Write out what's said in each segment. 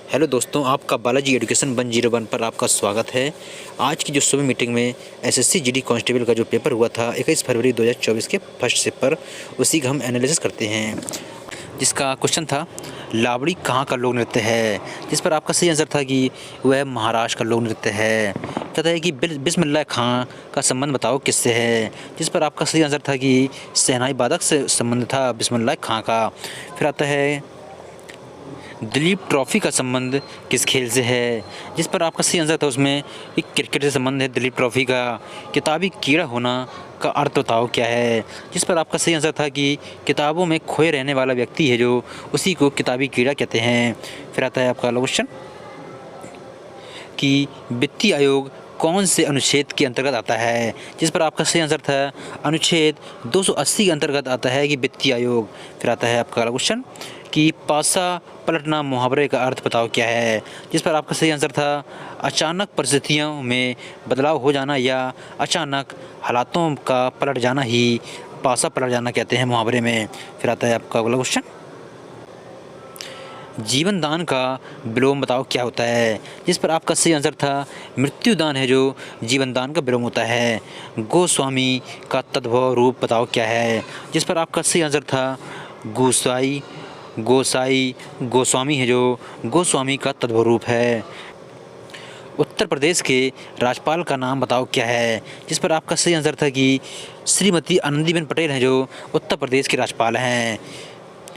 Hello दोस्तों, आपका Balaji education 101 पर आपका स्वागत है। आज की जो सुबह मीटिंग में एसएससी जीडी कांस्टेबल का जो पेपर हुआ था 21 फरवरी 2024 के फर्स्ट शिफ्ट पर, उसी का हम एनालिसिस करते हैं। जिसका क्वेश्चन था, लावड़ी कहाँ का लोक नृत्य है, जिस पर आपका सही आंसर था कि वह महाराष्ट्र का लोक नृत्य है। कहता है कि बिस्मिल्लाह खां का संबंध बताओ किससे है, जिस पर आपका सही आंसर था कि शहनाई वादक से संबंध था बिस्मिल्लाह खां का। फिर आता है, दिलीप ट्रॉफी का संबंध किस खेल से है, जिस पर आपका सही आंसर था उसमें एक क्रिकेट से संबंध है दिलीप ट्रॉफी का। किताबी कीड़ा होना का अर्थ बताओ क्या है, जिस पर आपका सही आंसर था कि किताबों में खोए रहने वाला व्यक्ति है जो, उसी को किताबी कीड़ा कहते हैं। फिर आता है आपका अगला क्वेश्चन कि वित्तीय आयोग कौन से अनुच्छेद के अंतर्गत आता है, जिस पर आपका सही आंसर था अनुच्छेद 280 के अंतर्गत आता है कि वित्तीय आयोग। फिर आता है आपका अगला क्वेश्चन कि पासा पलटना मुहावरे का अर्थ बताओ क्या है, जिस पर आपका सही आंसर था अचानक परिस्थितियों में बदलाव हो जाना या अचानक हालातों का पलट जाना ही पासा पलट जाना कहते हैं मुहावरे में। फिर आता है आपका अगला क्वेश्चन, जीवन दान का विलोम बताओ क्या होता है, जिस पर आपका सही आंसर था मृत्युदान है जो जीवन दान का विलोम होता है। गोस्वामी का तद्भव रूप बताओ क्या है, जिस पर आपका सही आंसर था गोसाई गोस्वामी है जो गोस्वामी का तद्भव रूप है। उत्तर प्रदेश के राज्यपाल का नाम बताओ क्या है, जिस पर आपका सही आंसर था कि श्रीमती आनंदीबेन पटेल हैं जो उत्तर प्रदेश के राज्यपाल हैं।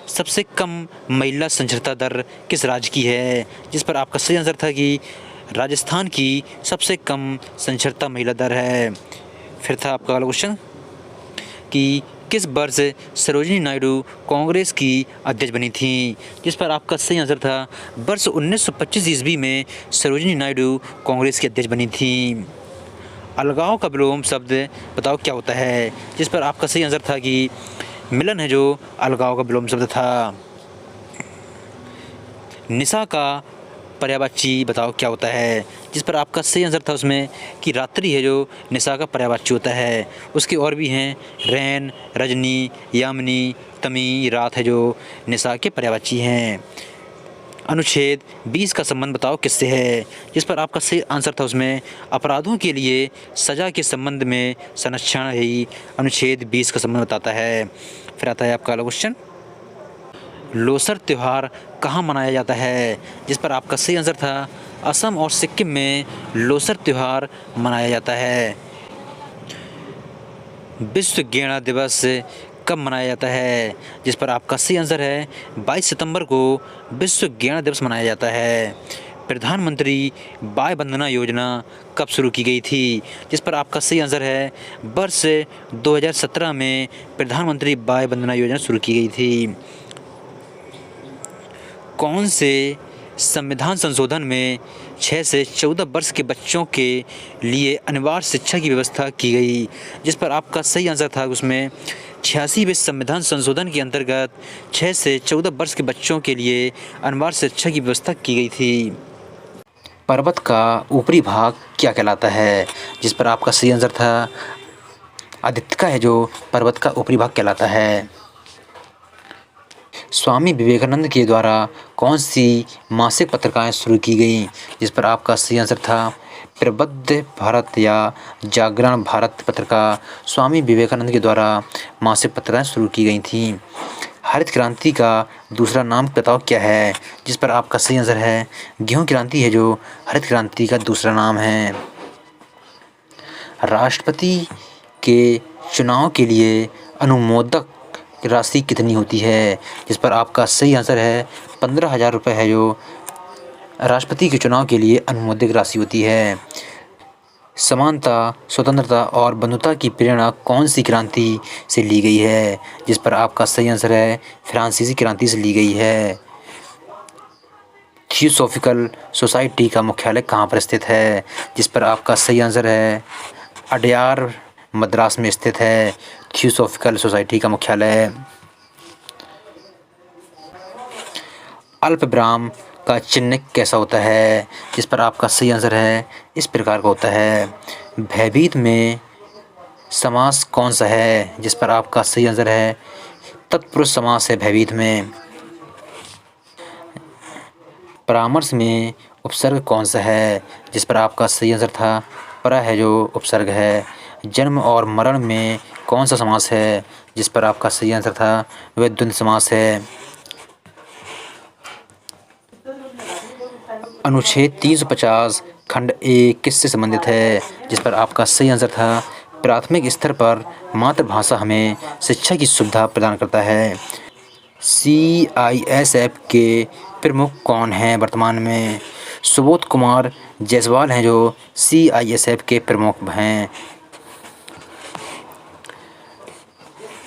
सबसे कम महिला साक्षरता दर किस राज्य की है, जिस पर आपका सही आंसर था कि राजस्थान की सबसे कम साक्षरता महिला दर है। फिर था आपका अगला क्वेश्चन कि किस वर्ष सरोजिनी नायडू कांग्रेस की अध्यक्ष बनी थी, जिस पर आपका सही आंसर था वर्ष 1925 ईस्वी में सरोजिनी नायडू कांग्रेस की अध्यक्ष बनी थी। अलगाव का विलोम शब्द बताओ क्या होता है, जिस पर आपका सही आंसर था कि मिलन है जो अलगाव का विलोम शब्द था। निशा का पर्यायवाची बताओ क्या होता है, जिस पर आपका सही आंसर था उसमें कि रात्रि है जो निशा का पर्यायवाची होता है। उसके और भी हैं, रैन, रजनी, यामिनी, तमी, रात है जो निशा के पर्यायवाची हैं। अनुच्छेद 20 का संबंध बताओ किससे है, जिस पर आपका सही आंसर था उसमें अपराधों के लिए सज़ा के संबंध में संरक्षण ही अनुच्छेद 20 का संबंध बताता है। फिर आता है आपका अगला क्वेश्चन, लोसर त्यौहार कहाँ मनाया जाता है, जिस पर आपका सही आंसर था असम और सिक्किम में लोसर त्यौहार मनाया जाता है। विश्व गेंडा दिवस कब मनाया जाता है, जिस पर आपका सही आंसर है 22 सितंबर को विश्व गेंडा दिवस मनाया जाता है। प्रधानमंत्री बाय बंदना योजना कब शुरू की गई थी, जिस पर आपका सही आंसर है वर्ष 2017 में प्रधानमंत्री बाय बंदना योजना शुरू की गई थी। कौन से संविधान संशोधन में 6 से 14 वर्ष के बच्चों के लिए अनिवार्य शिक्षा की व्यवस्था की गई, जिस पर आपका सही आंसर था उसमें 86वें संविधान संशोधन के अंतर्गत 6 से 14 वर्ष के बच्चों के लिए अनिवार्य शिक्षा की व्यवस्था की गई थी। पर्वत का ऊपरी भाग क्या कहलाता है, जिस पर आपका सही आंसर था आदित्य है जो पर्वत का ऊपरी भाग कहलाता है। स्वामी विवेकानंद के द्वारा कौन सी मासिक पत्रिकाएं शुरू की गईं, जिस पर आपका सही आंसर था प्रबुद्ध भारत या जागरण भारत पत्रिका स्वामी विवेकानंद के द्वारा मासिक पत्रिकाएं शुरू की गई थीं। हरित क्रांति का दूसरा नाम बताओ क्या है, जिस पर आपका सही आंसर है गेहूं क्रांति है जो हरित क्रांति का दूसरा नाम है। राष्ट्रपति के चुनाव के लिए अनुमोदक राशि कितनी होती है, जिस पर आपका सही आंसर है 15,000 रुपये है जो राष्ट्रपति के चुनाव के लिए अनुमोदक राशि होती है। समानता, स्वतंत्रता और बंधुता की प्रेरणा कौन सी क्रांति से ली गई है, जिस पर आपका सही आंसर है फ्रांसीसी क्रांति से ली गई है। थियोसॉफिकल सोसाइटी का मुख्यालय कहाँ पर स्थित है, जिस पर आपका सही आंसर है अडयार मद्रास में स्थित है थियोसॉफिकल सोसाइटी का मुख्यालय। अल्पविराम का चिन्ह कैसा होता है, जिस पर आपका सही आंसर है इस प्रकार का होता है। भयभीत में समास कौन सा है, जिस पर आपका सही आंसर है तत्पुरुष समास है भयभीत में। परामर्श में उपसर्ग कौन सा है, जिस पर आपका सही आंसर था परा है जो उपसर्ग है। जन्म और मरण में कौन सा समास है, जिस पर आपका सही आंसर था वह द्वंद्व समास है। अनुच्छेद 350 खंड ए किससे संबंधित है, जिस पर आपका सही आंसर था प्राथमिक स्तर पर मातृभाषा हमें शिक्षा की सुविधा प्रदान करता है। CISF के प्रमुख कौन हैं वर्तमान में? सुबोध कुमार जायसवाल हैं जो CISF के प्रमुख हैं।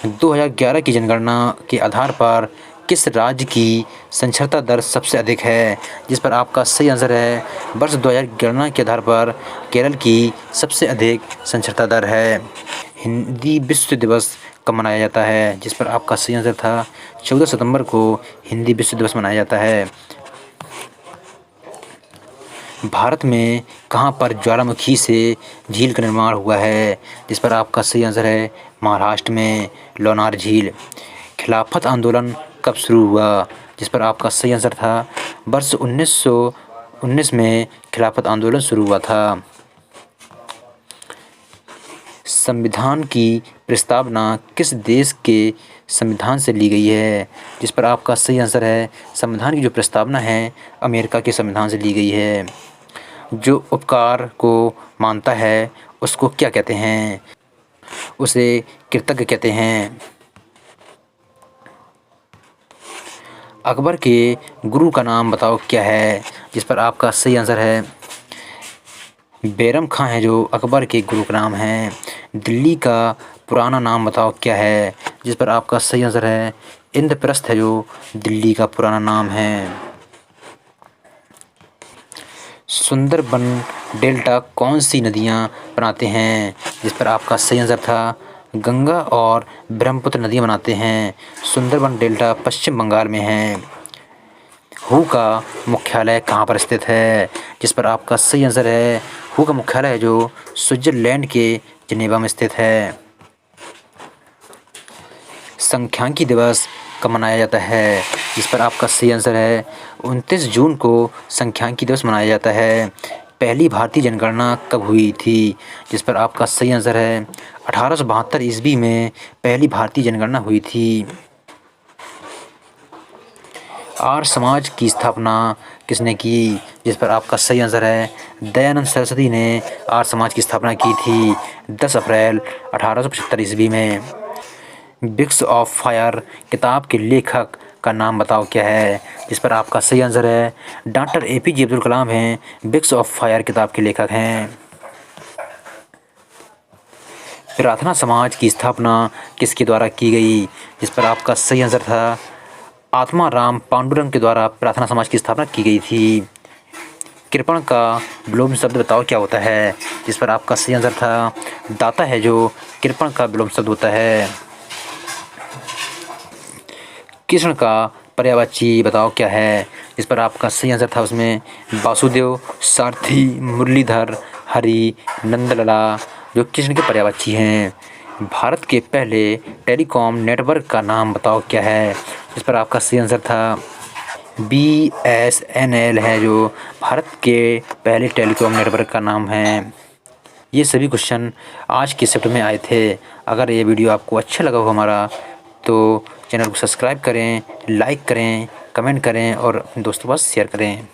2011 की जनगणना के आधार पर किस राज्य की साक्षरता दर सबसे अधिक है, जिस पर आपका सही आंसर है वर्ष 2000 गणना के आधार पर केरल की सबसे अधिक साक्षरता दर है। हिंदी विश्व दिवस कब मनाया जाता है, जिस पर आपका सही आंसर था 14 सितंबर को हिंदी विश्व दिवस मनाया जाता है। भारत में कहाँ पर ज्वालामुखी से झील का निर्माण हुआ है, जिस पर आपका सही आंसर है महाराष्ट्र में लोनार झील। खिलाफत आंदोलन कब शुरू हुआ, जिस पर आपका सही आंसर था वर्ष 1919 में खिलाफत आंदोलन शुरू हुआ था। संविधान की प्रस्तावना किस देश के संविधान से ली गई है, जिस पर आपका सही आंसर है संविधान की जो प्रस्तावना है अमेरिका के संविधान से ली गई है। जो उपकार को मानता है उसको क्या कहते हैं? उसे कृतज्ञ कहते हैं। अकबर के गुरु का नाम बताओ क्या है, जिस पर आपका सही आंसर है बैरम खां है जो अकबर के गुरु का नाम है। दिल्ली का पुराना नाम बताओ क्या है, जिस पर आपका सही आंसर है इंद्रप्रस्थ है जो दिल्ली का पुराना नाम है। सुंदरबन डेल्टा कौन सी नदियाँ बनाते हैं, जिस पर आपका सही आंसर था गंगा और ब्रह्मपुत्र नदियाँ बनाते हैं। सुंदरबन डेल्टा पश्चिम बंगाल में है। हू का मुख्यालय कहाँ पर स्थित है, जिस पर आपका सही आंसर है हू का मुख्यालय है जो स्विट्जरलैंड के जिनेवा में स्थित है। सांख्यिकी दिवस कब मनाया जाता है, जिस पर आपका सही आंसर है 29 जून को सांख्यिकी दिवस मनाया जाता है। पहली भारतीय जनगणना कब हुई थी, जिस पर आपका सही आंसर है 1872 ईस्वी में पहली भारतीय जनगणना हुई थी। आर्य समाज की स्थापना किसने की, जिस पर आपका सही आंसर है दयानंद सरस्वती ने आर्य समाज की स्थापना की थी 10 अप्रैल 1875 ईस्वी में। बिक्स ऑफ फायर किताब के लेखक का नाम बताओ क्या है, जिस पर आपका सही आंसर है डॉक्टर APJ अब्दुल कलाम हैं बिक्स ऑफ फायर किताब के लेखक हैं। प्रार्थना समाज की स्थापना किसके द्वारा की गई, जिस पर आपका सही आंसर था आत्मा राम पांडुरंग के द्वारा प्रार्थना समाज की स्थापना की गई थी। कृपण का विलोम शब्द बताओ क्या होता है, जिस पर आपका सही आंसर था दाता है जो कृपण का विलोम शब्द होता है। कृष्ण का पर्यायवाची बताओ क्या है, जिस पर आपका सही आंसर था उसमें वासुदेव, सारथी, मुरलीधर, हरि, नंदलाला जो कृष्ण के पर्यायवाची हैं। भारत के पहले टेलीकॉम नेटवर्क का नाम बताओ क्या है, जिस पर आपका सही आंसर था BSNL है जो भारत के पहले टेलीकॉम नेटवर्क का नाम है। ये सभी क्वेश्चन आज के शिफ्ट में आए थे। अगर ये वीडियो आपको अच्छा लगा हो हमारा तो चैनल को सब्सक्राइब करें, लाइक करें, कमेंट करें और अपने दोस्तों के पास शेयर करें।